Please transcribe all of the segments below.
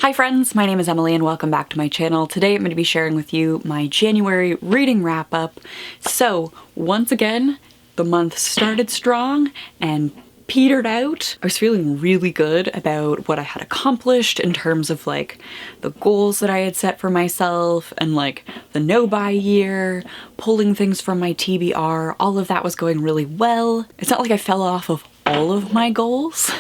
Hi friends, my name is Emily and welcome back to my channel. Today I'm going to be sharing with you my January reading wrap up. So once again, the month started strong and petered out. I was feeling really good about what I had accomplished in terms of like the goals that I had set for myself and like the no-buy year, pulling things from my TBR, all of that was going really well. It's not like I fell off of all of my goals,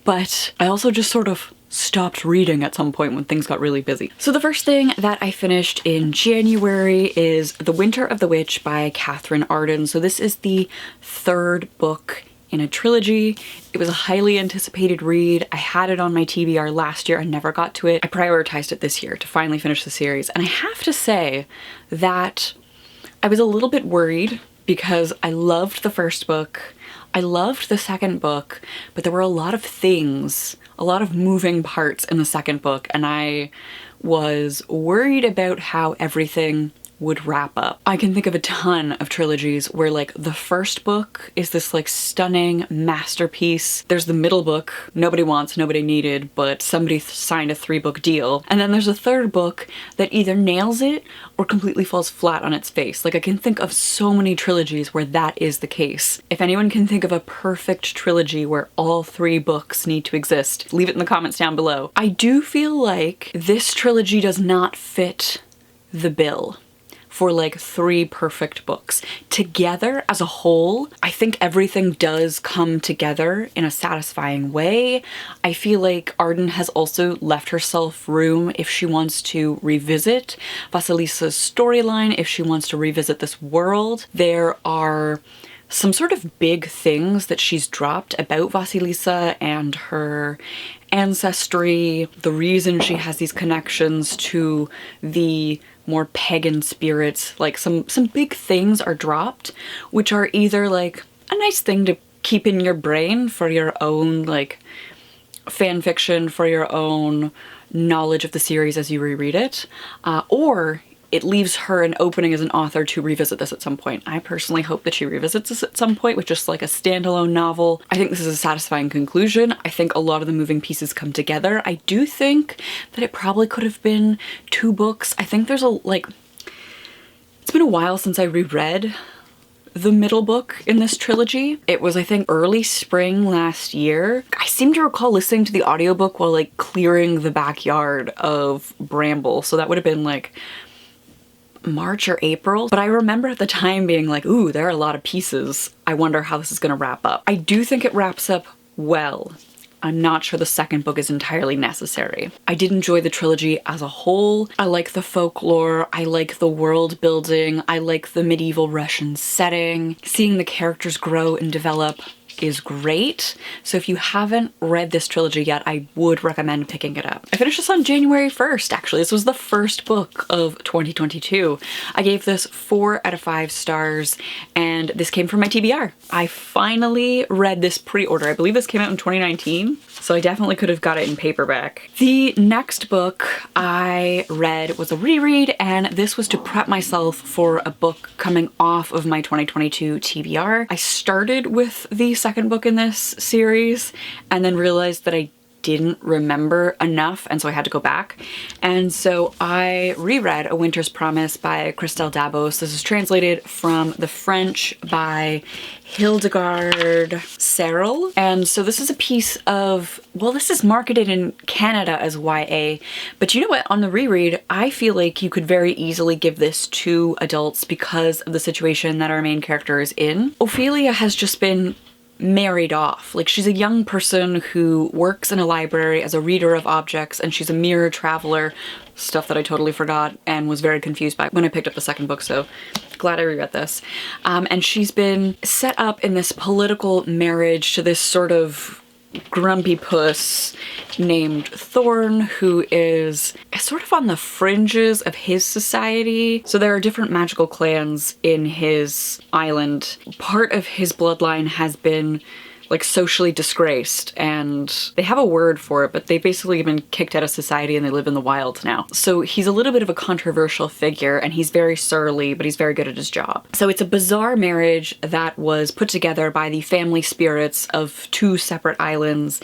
but I also just sort of stopped reading at some point when things got really busy. So the first thing that I finished in January is The Winter of the Witch by Katherine Arden. So this is the third book in a trilogy. It was a highly anticipated read. I had it on my TBR last year. I never got to it. I prioritized it this year to finally finish the series. And I have to say that I was a little bit worried because I loved the first book. I loved the second book, but there were a lot of things, a lot of moving parts in the second book, and I was worried about how everything would wrap up. I can think of a ton of trilogies where like the first book is this like stunning masterpiece. There's the middle book, nobody wants, nobody needed, but somebody signed a 3-book deal. And then there's a third book that either nails it or completely falls flat on its face. Like I can think of so many trilogies where that is the case. If anyone can think of a perfect trilogy where all 3 books need to exist, leave it in the comments down below. I do feel like this trilogy does not fit the bill for like 3 perfect books. Together as a whole, I think everything does come together in a satisfying way. I feel like Arden has also left herself room if she wants to revisit Vasilissa's storyline, if she wants to revisit this world. There are some sort of big things that she's dropped about Vasilissa and her ancestry, the reason she has these connections to the more pagan spirits. Like some big things are dropped, which are either like a nice thing to keep in your brain for your own like fan fiction, for your own knowledge of the series as you reread it, or it leaves her an opening as an author to revisit this at some point. I personally hope that she revisits this at some point with just like a standalone novel. I think this is a satisfying conclusion. I think a lot of the moving pieces come together. I do think that it probably could have been 2 books. I think there's it's been a while since I reread the middle book in this trilogy. It was, I think, early spring last year. I seem to recall listening to the audiobook while like clearing the backyard of bramble. So that would have been like March or April, but I remember at the time being like, ooh, there are a lot of pieces. I wonder how this is gonna wrap up. I do think it wraps up well. I'm not sure the second book is entirely necessary. I did enjoy the trilogy as a whole. I like the folklore, I like the world building, I like the medieval Russian setting. Seeing the characters grow and develop is great. So if you haven't read this trilogy yet, I would recommend picking it up. I finished this on January 1st, actually. This was the first book of 2022. I gave this 4 out of 5 stars, and this came from my TBR. I finally read this pre-order. I believe this came out in 2019, so I definitely could have got it in paperback. The next book I read was a reread, and this was to prep myself for a book coming off of my 2022 TBR. I started with the second book in this series and then realized that I didn't remember enough, and so I had to go back. And so I reread A Winter's Promise by Christelle Dabos. This is translated from the French by Hildegard Serrel. And so this is a piece of, well, this is marketed in Canada as YA, but you know what? On the reread, I feel like you could very easily give this to adults because of the situation that our main character is in. Ophelia has just been married off. Like, she's a young person who works in a library as a reader of objects, and she's a mirror traveler, stuff that I totally forgot and was very confused by when I picked up the second book, so glad I reread this. And she's been set up in this political marriage to this sort of grumpy puss named Thorn, who is sort of on the fringes of his society. So there are different magical clans in his island. Part of his bloodline has been like socially disgraced, and they have a word for it, but they've basically been kicked out of society and they live in the wild now. So he's a little bit of a controversial figure, and he's very surly, but he's very good at his job. So it's a bizarre marriage that was put together by the family spirits of two separate islands.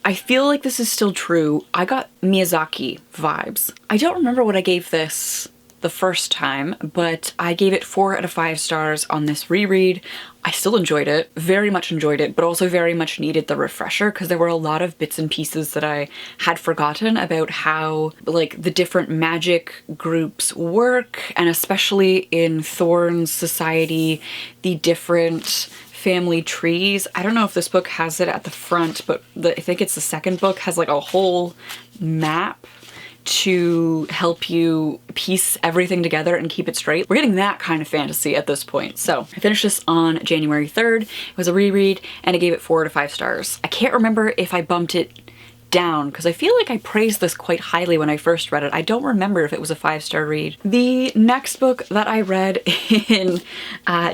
I feel like this is still true. I got Miyazaki vibes. I don't remember what I gave this the first time, but I gave it 4 out of 5 stars on this reread. I still enjoyed it, very much enjoyed it, but also very much needed the refresher because there were a lot of bits and pieces that I had forgotten about how like the different magic groups work, and especially in Thorne's society, the different family trees. I don't know if this book has it at the front, but I think it's the second book, has like a whole map to help you piece everything together and keep it straight. We're getting that kind of fantasy at this point. So I finished this on January 3rd. It was a reread and I gave it 4 out of 5 stars. I can't remember if I bumped it down because I feel like I praised this quite highly when I first read it. I don't remember if it was a 5-star read. The next book that I read in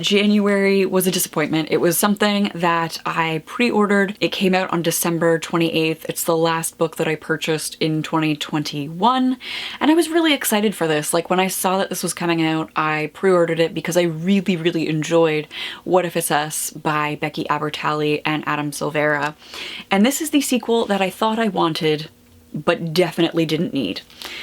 January was a disappointment. It was something that I pre-ordered. It came out on December 28th. It's the last book that I purchased in 2021, and I was really excited for this. Like when I saw that this was coming out, I pre-ordered it because I really, really enjoyed What If It's Us by Becky Albertalli and Adam Silvera. And this is the sequel that I thought I wanted, but definitely didn't need.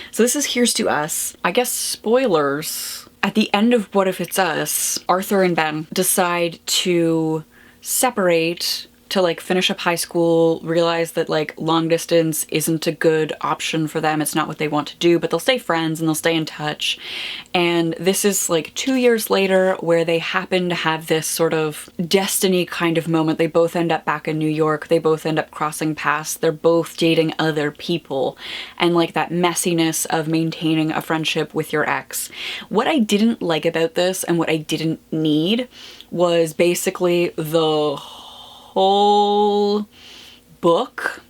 So this is Here's to Us. I guess spoilers. At the end of What If It's Us, Arthur and Ben decide to separate to like finish up high school, realize that like long distance isn't a good option for them. It's not what they want to do, but they'll stay friends and they'll stay in touch. And this is like 2 years later where they happen to have this sort of destiny kind of moment. They both end up back in New York. They both end up crossing paths. They're both dating other people, and like that messiness of maintaining a friendship with your ex. What I didn't like about this and what I didn't need was basically the whole book.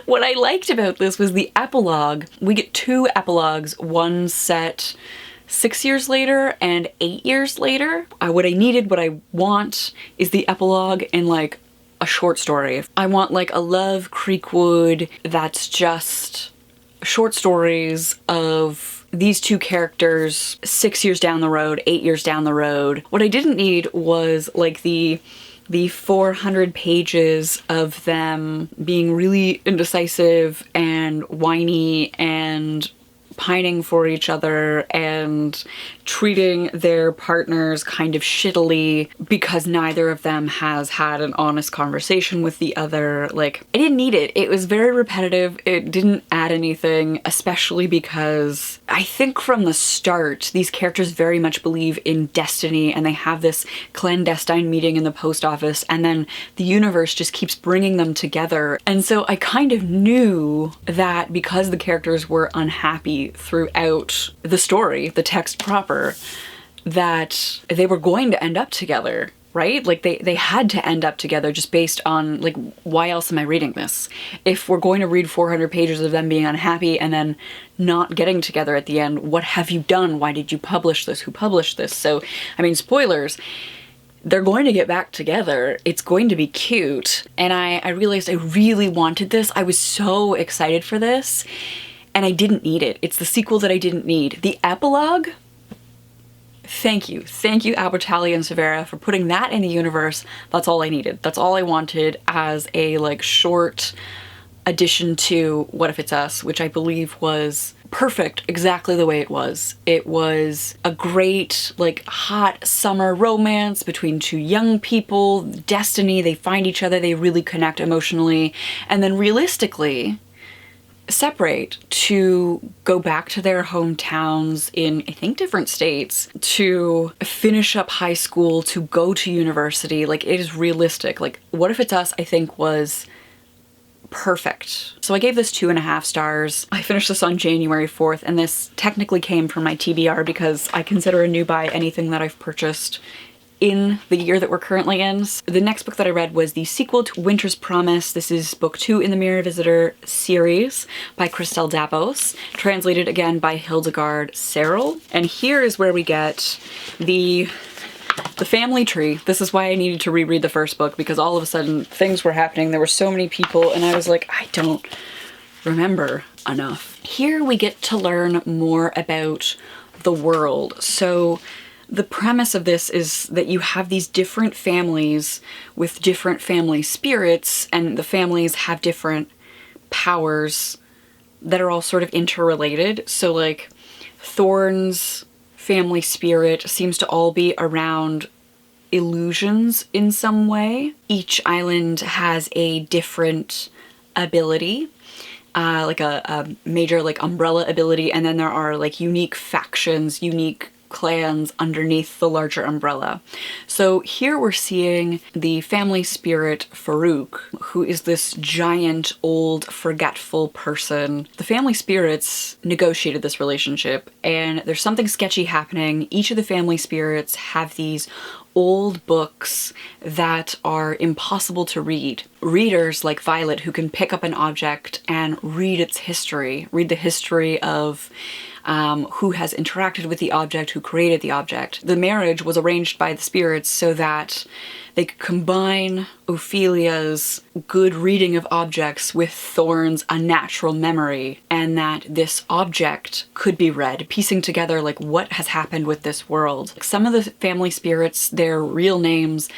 What I liked about this was the epilogue. We get 2 epilogues, one set 6 years later and 8 years later. What I needed, what I want, is the epilogue in like a short story. I want like a Love Creekwood that's just short stories of these 2 characters 6 years down the road, 8 years down the road. What I didn't need was like the 400 pages of them being really indecisive and whiny and pining for each other and treating their partners kind of shittily because neither of them has had an honest conversation with the other. Like, I didn't need it. It was very repetitive. It didn't add anything, especially because I think from the start, these characters very much believe in destiny, and they have this clandestine meeting in the post office, and then the universe just keeps bringing them together. And so I kind of knew that because the characters were unhappy throughout the story, the text proper, that they were going to end up together, right? Like they had to end up together just based on like, why else am I reading this? If we're going to read 400 pages of them being unhappy and then not getting together at the end, what have you done? Why did you publish this? Who published this? So, I mean, spoilers, they're going to get back together. It's going to be cute. And I realized I really wanted this. I was so excited for this, and I didn't need it. It's the sequel that I didn't need. The epilogue, thank you. Thank you, Albertalli and Silvera, for putting that in the universe. That's all I needed. That's all I wanted as a like short addition to What If It's Us, which I believe was perfect exactly the way it was. It was a great like hot summer romance between 2 young people, destiny, they find each other, they really connect emotionally, and then realistically separate to go back to their hometowns in, I think, different states, to finish up high school, to go to university. Like, it is realistic. Like, What If It's Us, I think, was perfect. So I gave this 2.5 stars. I finished this on January 4th, and this technically came from my TBR because I consider a new buy anything that I've purchased in the year that we're currently in. The next book that I read was the sequel to Winter's Promise. This is book 2 in the Mirror Visitor series by Christelle Dabos, translated again by Hildegard Serrell. And here is where we get the the family tree. This is why I needed to reread the first book, because all of a sudden things were happening. There were so many people and I was like, I don't remember enough. Here we get to learn more about the world. So the premise of this is that you have these different families with different family spirits, and the families have different powers that are all sort of interrelated. So like Thorne's family spirit seems to all be around illusions in some way. Each island has a different ability, like a major like umbrella ability, and then there are like unique factions, unique clans underneath the larger umbrella. So here we're seeing the family spirit Farouk, who is this giant, old, forgetful person. The family spirits negotiated this relationship, and there's something sketchy happening. Each of the family spirits have these old books that are impossible to read. Readers like Violet, who can pick up an object and read its history, read the history of who has interacted with the object, who created the object. The marriage was arranged by the spirits so that they could combine Ophelia's good reading of objects with Thorne's unnatural memory, and that this object could be read, piecing together like what has happened with this world. Some of the family spirits, their real names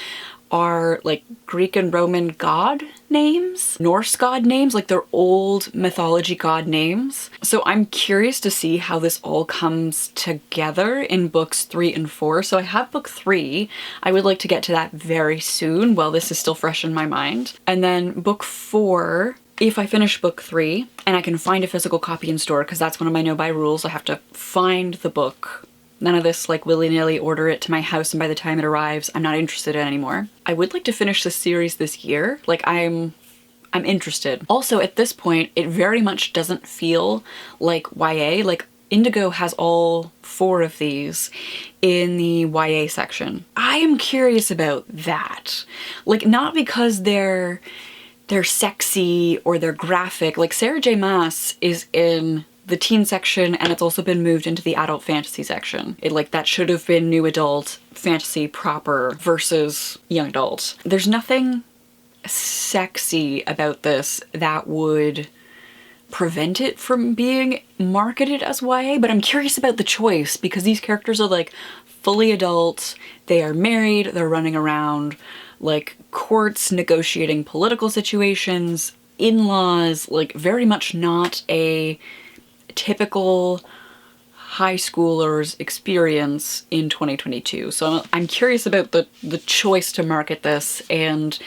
are like Greek and Roman god names, Norse god names, like they're old mythology god names. So I'm curious to see how this all comes together in books 3 and 4. So I have book 3. I would like to get to that very soon while this is still fresh in my mind. And then book 4, if I finish book 3 and I can find a physical copy in store, because that's one of my no-buy rules, I have to find the book. None of this like willy-nilly order it to my house and by the time it arrives, I'm not interested in anymore. I would like to finish this series this year. Like I'm interested. Also at this point, it very much doesn't feel like YA. Like Indigo has all 4 of these in the YA section. I am curious about that. Like not because they're sexy or they're graphic. Like Sarah J Maas is in the teen section, and it's also been moved into the adult fantasy section. That should have been new adult fantasy proper versus young adult. There's nothing sexy about this that would prevent it from being marketed as YA, but I'm curious about the choice because these characters are like fully adult, they are married, they're running around like courts, negotiating political situations, in-laws, like very much not a typical high schooler's experience in 2022. So I'm curious about the choice to market this, and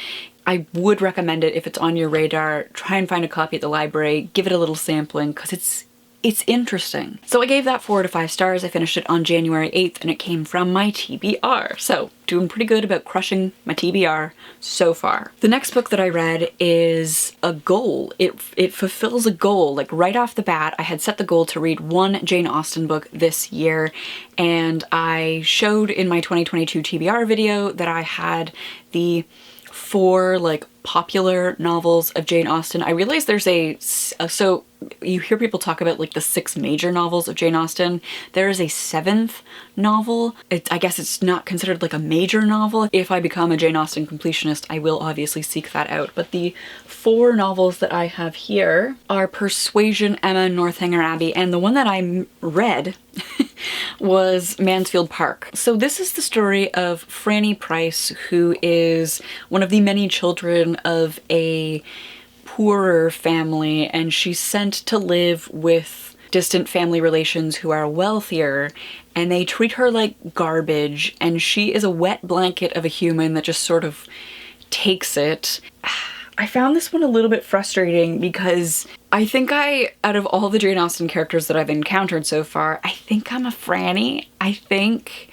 I would recommend it if it's on your radar. Try and find a copy at the library, give it a little sampling, because it's interesting. So I gave that 4 out of 5 stars. I finished it on January 8th and it came from my TBR. So doing pretty good about crushing my TBR so far. The next book that I read is a goal. It fulfills a goal. Like right off the bat, I had set the goal to read 1 Jane Austen book this year, and I showed in my 2022 TBR video that I had the 4 like popular novels of Jane Austen. I realized there's so you hear people talk about like the 6 major novels of Jane Austen. There is a 7th novel. I guess it's not considered like a major novel. If I become a Jane Austen completionist, I will obviously seek that out. But the 4 novels that I have here are Persuasion, Emma, Northanger Abbey, and the one that I read was Mansfield Park. So this is the story of Franny Price, who is one of the many children of a poorer family, and she's sent to live with distant family relations who are wealthier, and they treat her like garbage, and she is a wet blanket of a human that just sort of takes it. I found this one a little bit frustrating because I think out of all the Jane Austen characters that I've encountered so far, I think I'm a Franny. I think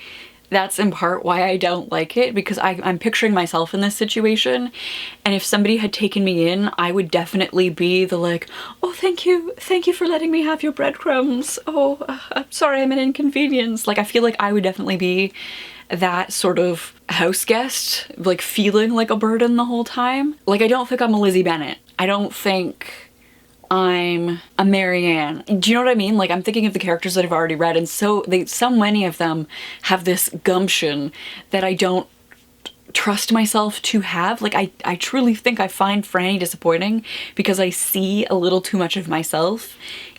that's in part why I don't like it, because I'm picturing myself in this situation, and if somebody had taken me in, I would definitely be the like, oh thank you for letting me have your breadcrumbs, oh I'm sorry I'm an inconvenience. Like I feel like I would definitely be that sort of house guest, like feeling like a burden the whole time. Like I don't think I'm a Lizzie Bennet. I don't think I'm a Marianne. Do you know what I mean? Like, I'm thinking of the characters that I've already read, and so many of them have this gumption that I don't trust myself to have. Like, I truly think I find Franny disappointing because I see a little too much of myself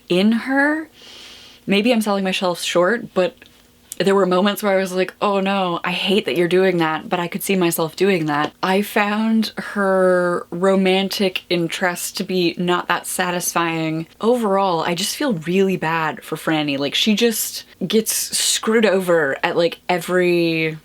in her. Maybe I'm selling myself short, but there were moments where I was like, oh no, I hate that you're doing that, but I could see myself doing that. I found her romantic interest to be not that satisfying. Overall, I just feel really bad for Franny. Like, she just gets screwed over at like every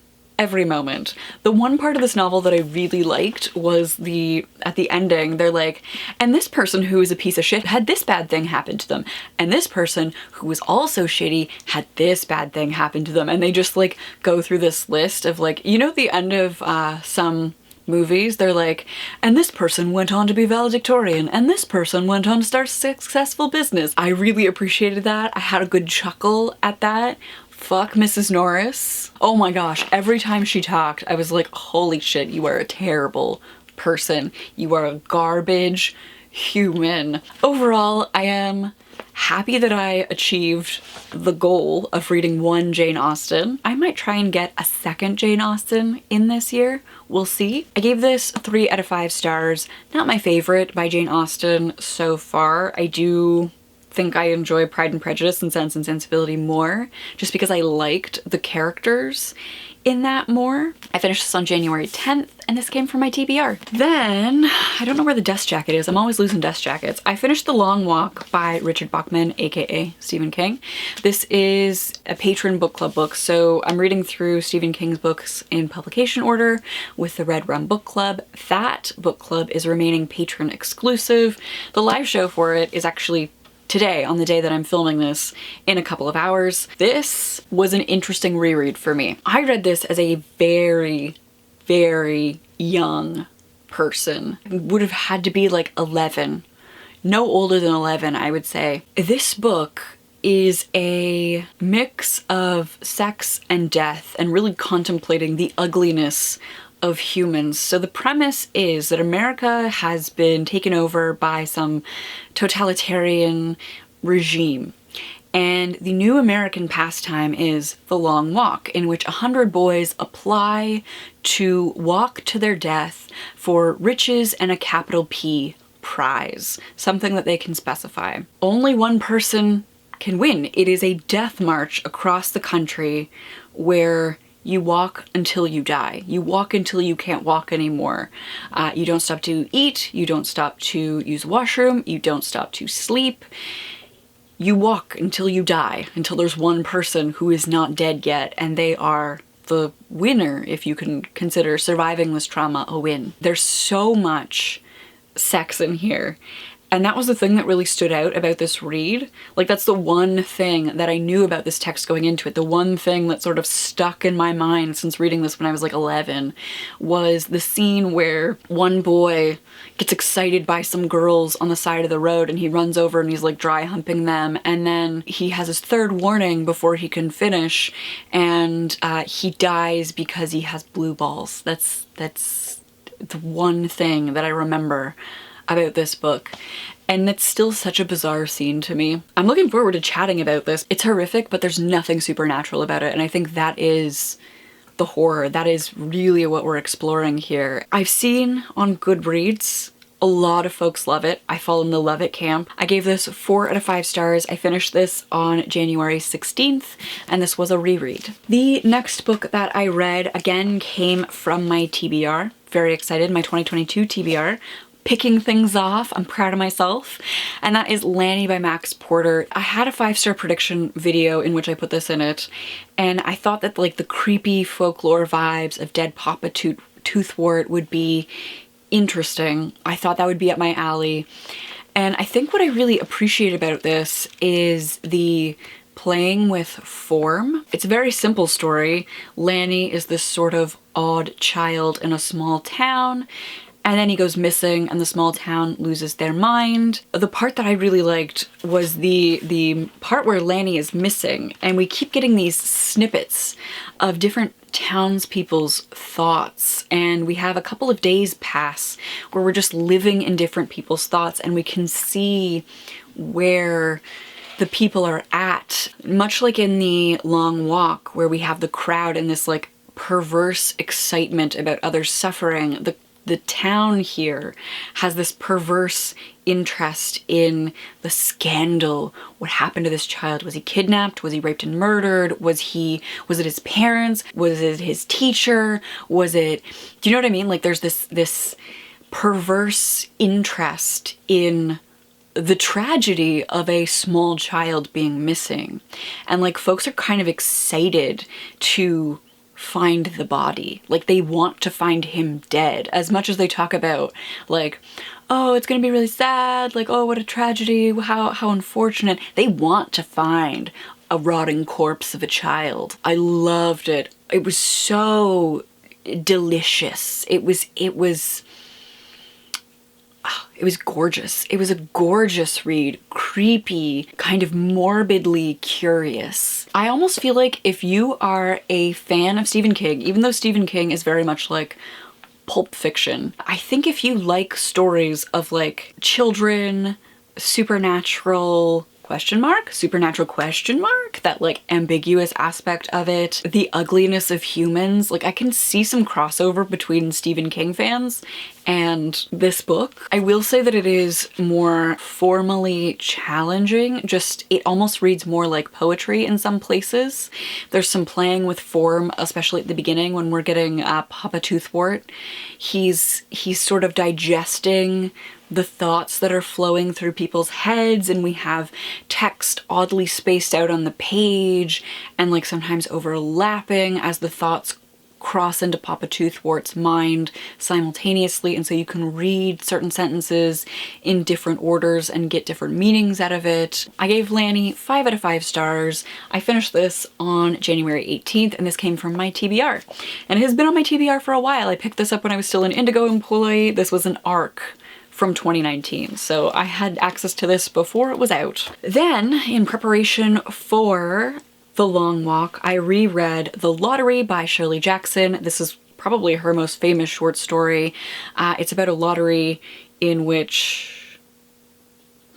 moment. The one part of this novel that I really liked was at the ending, they're like, and this person who is a piece of shit had this bad thing happen to them, and this person who was also shitty had this bad thing happen to them, and they just like go through this list of like, you know, at the end of some movies, they're like, and this person went on to be valedictorian, and this person went on to start a successful business. I really appreciated that. I had a good chuckle at that. Fuck Mrs. Norris. Oh my gosh, every time she talked, I was like, holy shit, you are a terrible person. You are a garbage human. Overall, I am happy that I achieved the goal of reading one Jane Austen. I might try and get a second Jane Austen in this year. We'll see. I gave this 3 out of 5 stars. Not my favorite by Jane Austen so far. I do think I enjoy Pride and Prejudice and Sense and Sensibility more, just because I liked the characters in that more. I finished this on January 10th, and this came from my TBR. Then, I don't know where the dust jacket is. I'm always losing dust jackets. I finished The Long Walk by Richard Bachman, aka Stephen King. This is a patron book club book, so I'm reading through Stephen King's books in publication order with the Red Rum Book Club. That book club is remaining patron exclusive. The live show for it is actually today, on the day that I'm filming this, in a couple of hours. This was an interesting reread for me. I read this as a very, very young person. Would have had to be like 11. No older than 11, I would say. This book is a mix of sex and death and really contemplating the ugliness of humans. So the premise is that America has been taken over by some totalitarian regime. And the new American pastime is the long walk, in which 100 boys apply to walk to their death for riches and a capital P prize, something that they can specify. Only one person can win. It is a death march across the country where you walk until you die. You walk until you can't walk anymore. You don't stop to eat. You don't stop to use the washroom. You don't stop to sleep. You walk until you die, until there's one person who is not dead yet, and they are the winner, if you can consider surviving this trauma a win. There's so much sex in here. And that was the thing that really stood out about this read. Like, that's the one thing that I knew about this text going into it. The one thing that sort of stuck in my mind since reading this when I was like 11 was the scene where one boy gets excited by some girls on the side of the road, and he runs over and he's like dry humping them, and then he has his third warning before he can finish, and he dies because he has blue balls. That's the one thing that I remember about this book, and it's still such a bizarre scene to me. I'm looking forward to chatting about this. It's horrific, but there's nothing supernatural about it, and I think that is the horror. That is really what we're exploring here. I've seen on Goodreads a lot of folks love it. I fall in the love it camp. I gave this 4 out of 5 stars. I finished this on January 16th, and this was a reread. The next book that I read, again, came from my TBR. Very excited, my 2022 TBR. Picking things off. I'm proud of myself. And that is Lanny by Max Porter. I had a 5-star prediction video in which I put this in it, and I thought that like the creepy folklore vibes of Dead Papa Toothwort would be interesting. I thought that would be up my alley. And I think what I really appreciate about this is the playing with form. It's a very simple story. Lanny is this sort of odd child in a small town, and then he goes missing and the small town loses their mind. The part that I really liked was the part where Lanny is missing, and we keep getting these snippets of different townspeople's thoughts, and we have a couple of days pass where we're just living in different people's thoughts, and we can see where the people are at, much like in The Long Walk, where we have the crowd and this like perverse excitement about others suffering. The town here has this perverse interest in the scandal. What happened to this child? Was he kidnapped? Was he raped and murdered? Was it his parents? Was it his teacher? Do you know what I mean? Like there's this perverse interest in the tragedy of a small child being missing. And like folks are kind of excited to find the body. Like they want to find him dead, as much as they talk about like, oh, it's gonna be really sad, like, oh, what a tragedy, how unfortunate. They want to find a rotting corpse of a child. I loved it. It was so delicious. It was gorgeous. It was a gorgeous read, creepy, kind of morbidly curious. I almost feel like if you are a fan of Stephen King, even though Stephen King is very much like pulp fiction, I think if you like stories of like children, supernatural question mark, that like ambiguous aspect of it, the ugliness of humans, like I can see some crossover between Stephen King fans and this book. I will say that it is more formally challenging, just it almost reads more like poetry in some places. There's some playing with form, especially at the beginning when we're getting Papa Toothwort. He's sort of digesting the thoughts that are flowing through people's heads, and we have text oddly spaced out on the page and like sometimes overlapping as the thoughts cross into Papa Toothwort's mind simultaneously, and so you can read certain sentences in different orders and get different meanings out of it. I gave Lanny 5 out of 5 stars. I finished this on January 18th, and this came from my TBR. And it has been on my TBR for a while. I picked this up when I was still an Indigo employee. This was an ARC from 2019, so I had access to this before it was out. Then, in preparation for The Long Walk, I reread The Lottery by Shirley Jackson. This is probably her most famous short story. It's about a lottery in which...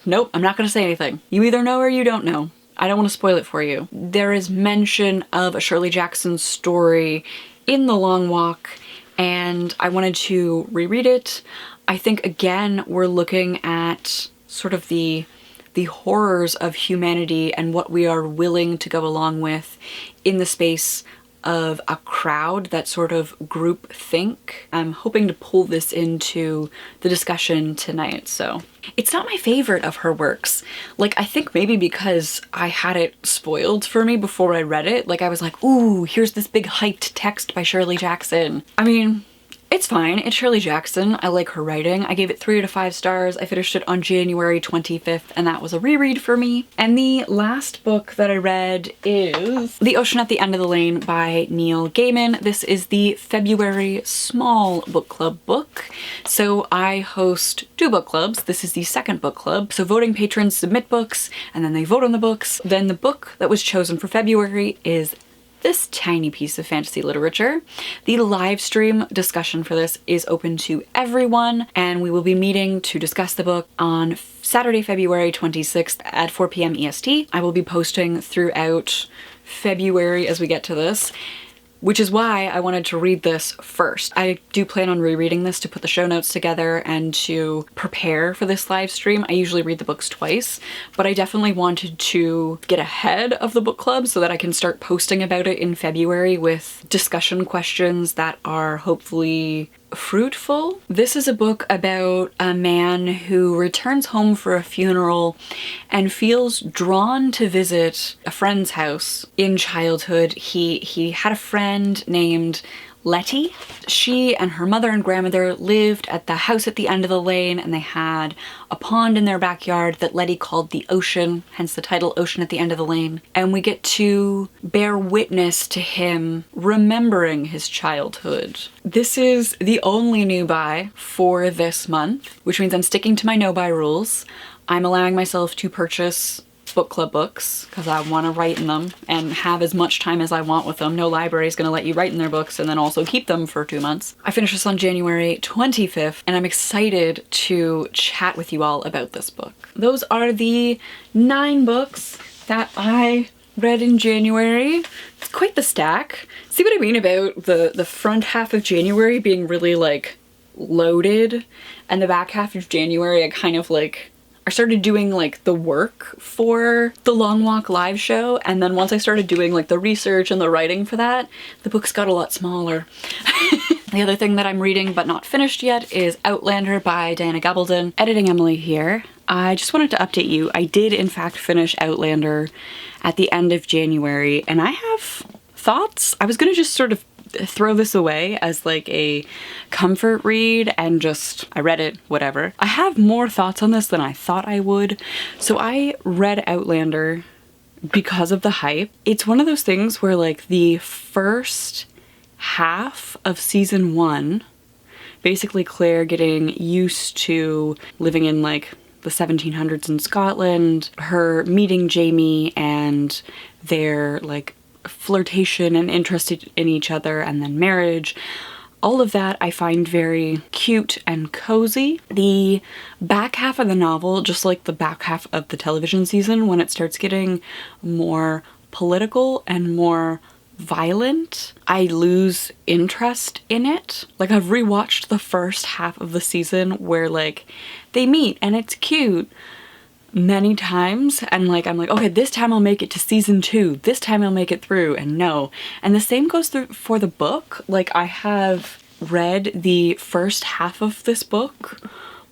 Nope, I'm not gonna say anything. You either know or you don't know. I don't want to spoil it for you. There is mention of a Shirley Jackson story in The Long Walk, and I wanted to reread it. I think, again, we're looking at sort of the horrors of humanity and what we are willing to go along with in the space of a crowd, that sort of group think. I'm hoping to pull this into the discussion tonight, so. It's not my favorite of her works. Like, I think maybe because I had it spoiled for me before I read it. Like, I was like, ooh, here's this big hyped text by Shirley Jackson. I mean, it's fine. It's Shirley Jackson. I like her writing. I gave it 3 out of 5 stars. I finished it on January 25th, and that was a reread for me. And the last book that I read is The Ocean at the End of the Lane by Neil Gaiman. This is the February small book club book. So I host 2 book clubs. This is the second book club. So voting patrons submit books, and then they vote on the books. Then the book that was chosen for February is this tiny piece of fantasy literature. The live stream discussion for this is open to everyone, and we will be meeting to discuss the book on Saturday, February 26th at 4 p.m. EST. I will be posting throughout February as we get to this, which is why I wanted to read this first. I do plan on rereading this to put the show notes together and to prepare for this live stream. I usually read the books twice, but I definitely wanted to get ahead of the book club so that I can start posting about it in February with discussion questions that are hopefully fruitful. This is a book about a man who returns home for a funeral and feels drawn to visit a friend's house in childhood. He had a friend named Letty. She and her mother and grandmother lived at the house at the end of the lane, and they had a pond in their backyard that Letty called the ocean, hence the title Ocean at the End of the Lane. And we get to bear witness to him remembering his childhood. This is the only new buy for this month, which means I'm sticking to my no buy rules. I'm allowing myself to purchase book club books because I want to write in them and have as much time as I want with them. No library is going to let you write in their books and then also keep them for 2 months. I finished this on January 25th and I'm excited to chat with you all about this book. Those are the 9 books that I read in January. It's quite the stack. See what I mean about the front half of January being really like loaded, and the back half of January I kind of like I started doing like the work for the Long Walk live show, and then once I started doing like the research and the writing for that, the books got a lot smaller. The other thing that I'm reading but not finished yet is Outlander by Diana Gabaldon. Editing Emily here. I just wanted to update you. I did in fact finish Outlander at the end of January, and I have thoughts. I was gonna just sort of throw this away as like a comfort read and just, I read it, whatever. I have more thoughts on this than I thought I would. So I read Outlander because of the hype. It's one of those things where like the first half of season 1, basically Claire getting used to living in like the 1700s in Scotland, her meeting Jamie and their like flirtation and interest in each other, and then marriage. All of that I find very cute and cozy. The back half of the novel, just like the back half of the television season, when it starts getting more political and more violent, I lose interest in it. Like I've rewatched the first half of the season where like they meet and it's cute many times, and like I'm like, okay, this time I'll make it to season 2, this time I'll make it through, and no. And the same goes through for the book. Like I have read the first half of this book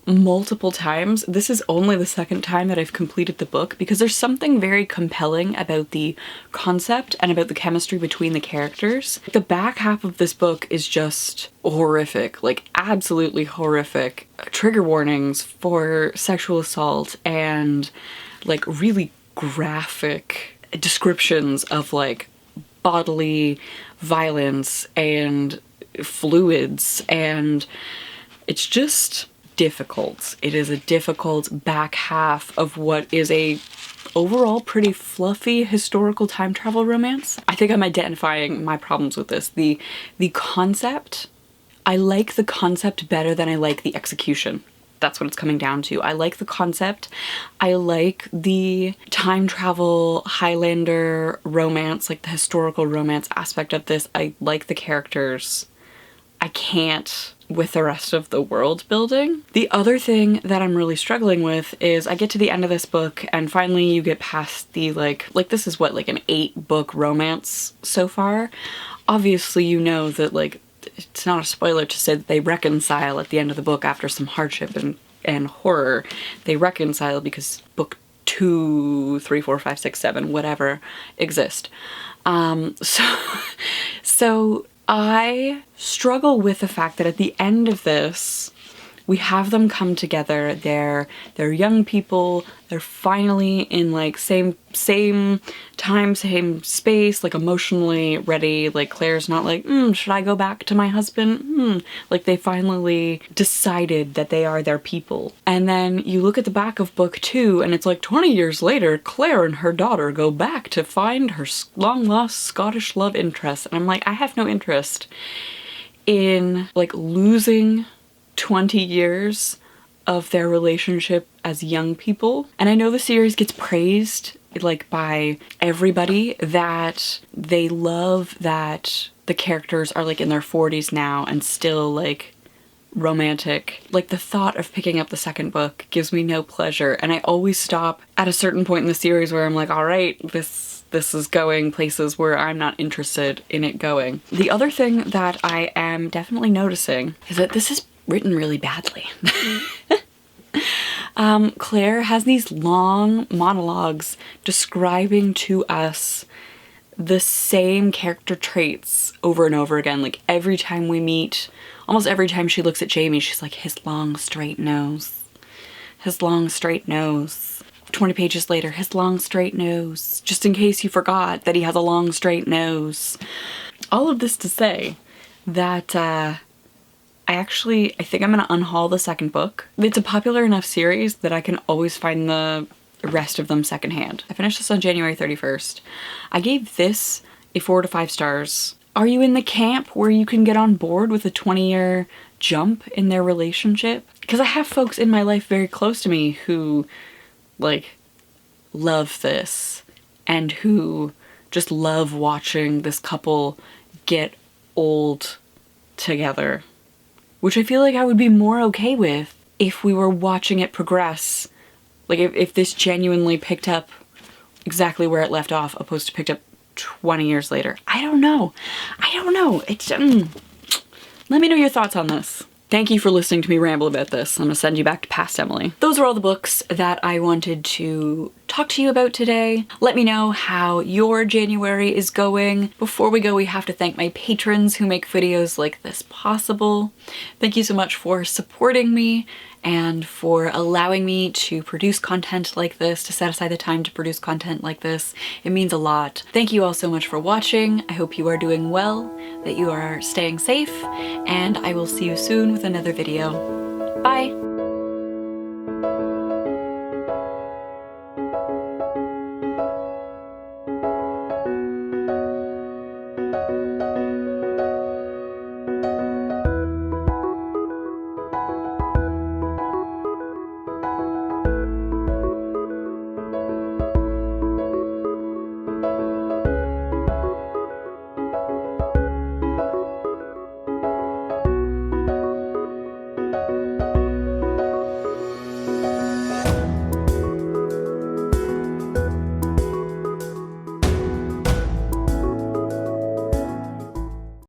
multiple times. This is only the second time that I've completed the book because there's something very compelling about the concept and about the chemistry between the characters. The back half of this book is just horrific, like absolutely horrific. Trigger warnings for sexual assault and like really graphic descriptions of like bodily violence and fluids, and it's just difficult. It is a difficult back half of what is a overall pretty fluffy historical time travel romance. I think I'm identifying my problems with this. The concept, I like the concept better than I like the execution. That's what it's coming down to. I like the concept. I like the time travel Highlander romance, like the historical romance aspect of this. I like the characters. I can't with the rest of the world building. The other thing that I'm really struggling with is I get to the end of this book and finally you get past the like this is what, like an 8-book romance so far. Obviously you know that like it's not a spoiler to say that they reconcile at the end of the book after some hardship and horror. They reconcile because book 2, 3, 4, 5, 6, 7, whatever exist. So I struggle with the fact that at the end of this, we have them come together. They're young people. They're finally in like same time, same space, like emotionally ready. Like Claire's not like, should I go back to my husband? Like they finally decided that they are their people. And then you look at the back of book 2 and it's like 20 years later, Claire and her daughter go back to find her long lost Scottish love interest. And I'm like, I have no interest in like losing 20 years of their relationship as young people. And I know the series gets praised like by everybody, that they love that the characters are like in their 40s now and still like romantic. Like the thought of picking up the second book gives me no pleasure, and I always stop at a certain point in the series where I'm like, all right, this is going places where I'm not interested in it going. The other thing that I am definitely noticing is that this is written really badly. Claire has these long monologues describing to us the same character traits over and over again. Like every time we meet, almost every time she looks at Jamie, she's like, his long straight nose, his long straight nose. 20 pages later, his long straight nose, just in case you forgot that he has a long straight nose. All of this to say that I think I'm gonna unhaul the second book. It's a popular enough series that I can always find the rest of them secondhand. I finished this on January 31st. I gave this a 4 to 5 stars. Are you in the camp where you can get on board with a 20-year jump in their relationship? Because I have folks in my life very close to me who, like, love this and who just love watching this couple get old together, which I feel like I would be more okay with if we were watching it progress. Like if this genuinely picked up exactly where it left off opposed to picked up 20 years later. I don't know. It's let me know your thoughts on this. Thank you for listening to me ramble about this. I'm gonna send you back to past Emily. Those are all the books that I wanted to talk to you about today. Let me know how your January is going. Before we go, we have to thank my patrons who make videos like this possible. Thank you so much for supporting me and for allowing me to produce content like this, to set aside the time to produce content like this. It means a lot. Thank you all so much for watching. I hope you are doing well, that you are staying safe, and I will see you soon with another video. Bye!